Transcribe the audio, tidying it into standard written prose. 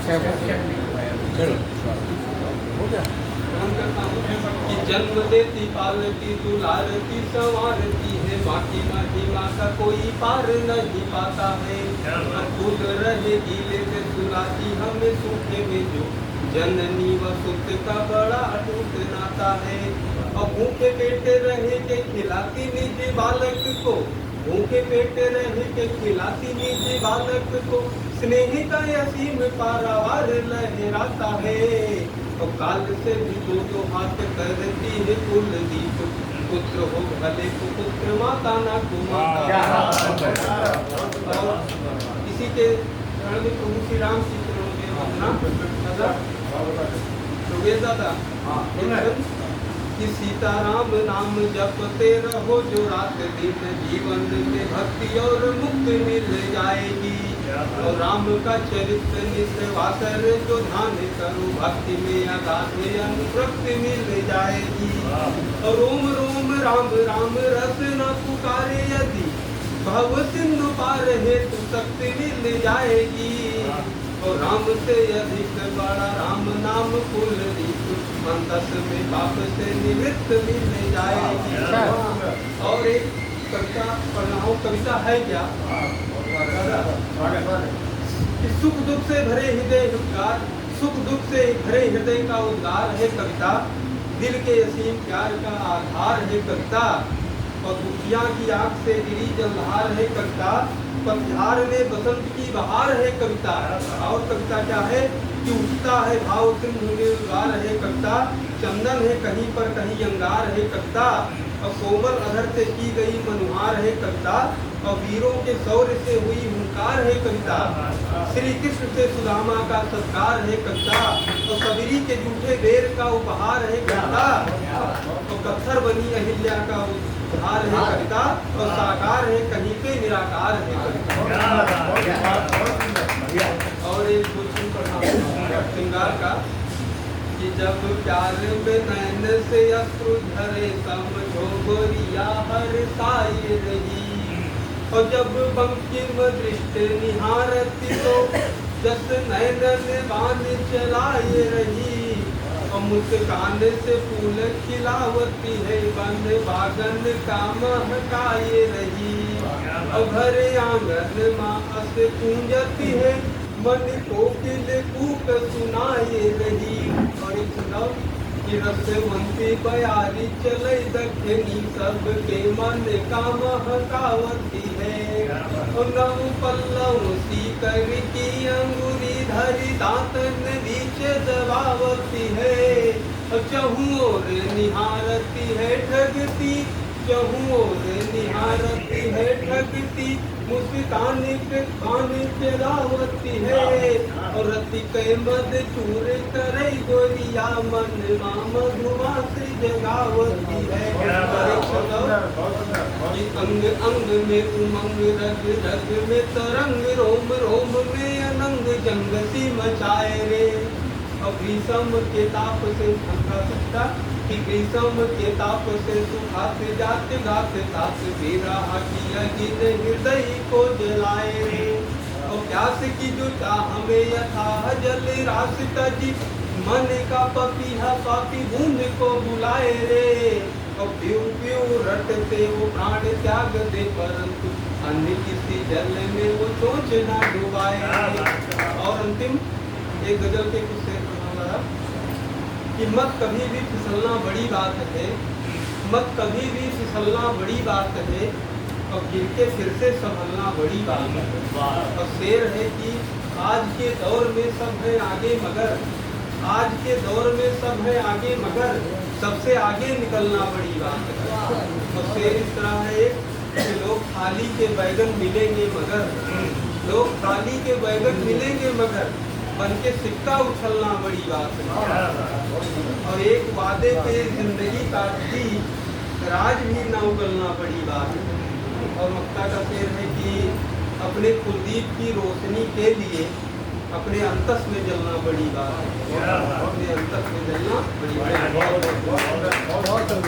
कि जन्म देती पालती दुलारती संवारती है, बाकी महिमा का कोई पार नहीं पाता है। फूल रहेगी लेके सुलाती हमें सूखे में जो जननी व सुत का बड़ा अटूट नाता है। और भूखे पेट रहे के खिलाती निज बालक को, भूखे पेट रहे के खिलाती निज बालक को, स्नेह का असीम पारावार लहराता है। और काल से भी दो हाथ करती है कुलदीप, पुत्र हो भले को पुत्र माता ना को माता। इसी के कारण में प्रभु श्री राम जी दादा कि सीताराम नाम जपते रहो जो रात दिन, जीवन में भक्ति और मुक्ति मिल जाएगी। और राम का चरित्र निश्वासर जो ध्यान करो, भक्ति में अगाध अनुरक्ति मिल जाएगी। और रोम रोम राम राम रस न पुकारे यदि, भव सिंधु पार हेतु शक्ति मिल जाएगी। और राम से अधिक बड़ा राम नाम कुलदीप, मंदस में पाप से निवृत्त मिल जाएगी। और एक कविता पढ़ना, कविता है क्या कि सुख दुख से भरे हृदय उद्गार, सुख दुख से भरे हृदय का उद्गार है कविता, दिल के असीम प्यार का आधार है कविता। और दुखिया की आंख से गिरी जलधार है कविता, पतझार में बसंत की बहार है कविता। और कविता क्या है कि उठता है भाव सिंधु निर्वार है कविता, चंदन है कहीं पर कहीं अंगार है कविता। और कोमल अधर से की गई मनुहार है कविता, और वीरों के शौर्य से हुई हुंकार है कविता। श्री कृष्ण से सुदामा का सत्कार है कविता, और सबरी के जूठे बेर का उपहार है कविता। और पत्थर बनी अहिल्या का उद्धार है कविता, और साकार है कहीं पे निराकार है कविता। और एक क्वेश्चन पढ़ना श्रृंगार का कि जब प्यार में नैन से अश्रु झरे, समझो गोरिया हर साये रही। और जब बंकिम दृष्टि निहारती तो, जस नैनन बाण चलाए रही। और मुस्कान से फूल खिलावती है, बन बागन का महकाए रही। और घर आंगन माँ से पूंजती है, मन कोकिल कूक सुनाए रही। और एक सुनाओ कि रसवंती बयारी चले दक्षिणी, सबके मन का महकावती है। और नव पल्लव सीकर की अंगूरी धरी, दांतन बीच दबावती है। और चहु ओर निहारती है ठगती, चहु ओर निहारती है ठगती, मुस्कान कान चलावती है। और रति के मद चूर करे गोरिया, मन मधुमा से जगावती है। अंग अंग में उमंग, रग रग में तरंग, रोम रोम में अनंग, जंग सी मचाए रे। और भीषम के ताप से ठंडा सकता, कि ग्रीष्म के ताप से सुखाते जाते गाते तात, विरह की अग्नि हृदय को जलाए रे। और प्यास की जो चाह में यथा जल रास तजी, मन का पपीहा स्वाति बूंद को बुलाए रे। और प्यू प्यू रटते वो प्राण त्याग दे, परंतु अन्य किसी जल में वो चोंच ना डुबाए। और अंतिम एक गजल के कुछ शेर पढ़ा कि मत कभी भी फिसलना बड़ी बात है, मत कभी भी फिसलना बड़ी बात है, और गिर के फिर से संभलना बड़ी बात है। और शेर है कि आज के दौर में सब है आगे मगर, आज के दौर में सब है आगे मगर, सबसे आगे निकलना बड़ी बात है। और शेर इस तरह है कि लोग थाली के बैगन मिलेंगे मगर, लोग थाली के बैगन मिलेंगे मगर, बन के सिक्का उछलना बड़ी बात है। और एक वादे पे जिंदगी काटती, राज भी न उगलना बड़ी बात है। और मक्ता का शेर है कि अपने कुलदीप की रोशनी के लिए अपने अंतस में जलना बड़ी बात है, अपने अंतस में जलना बड़ी बात है।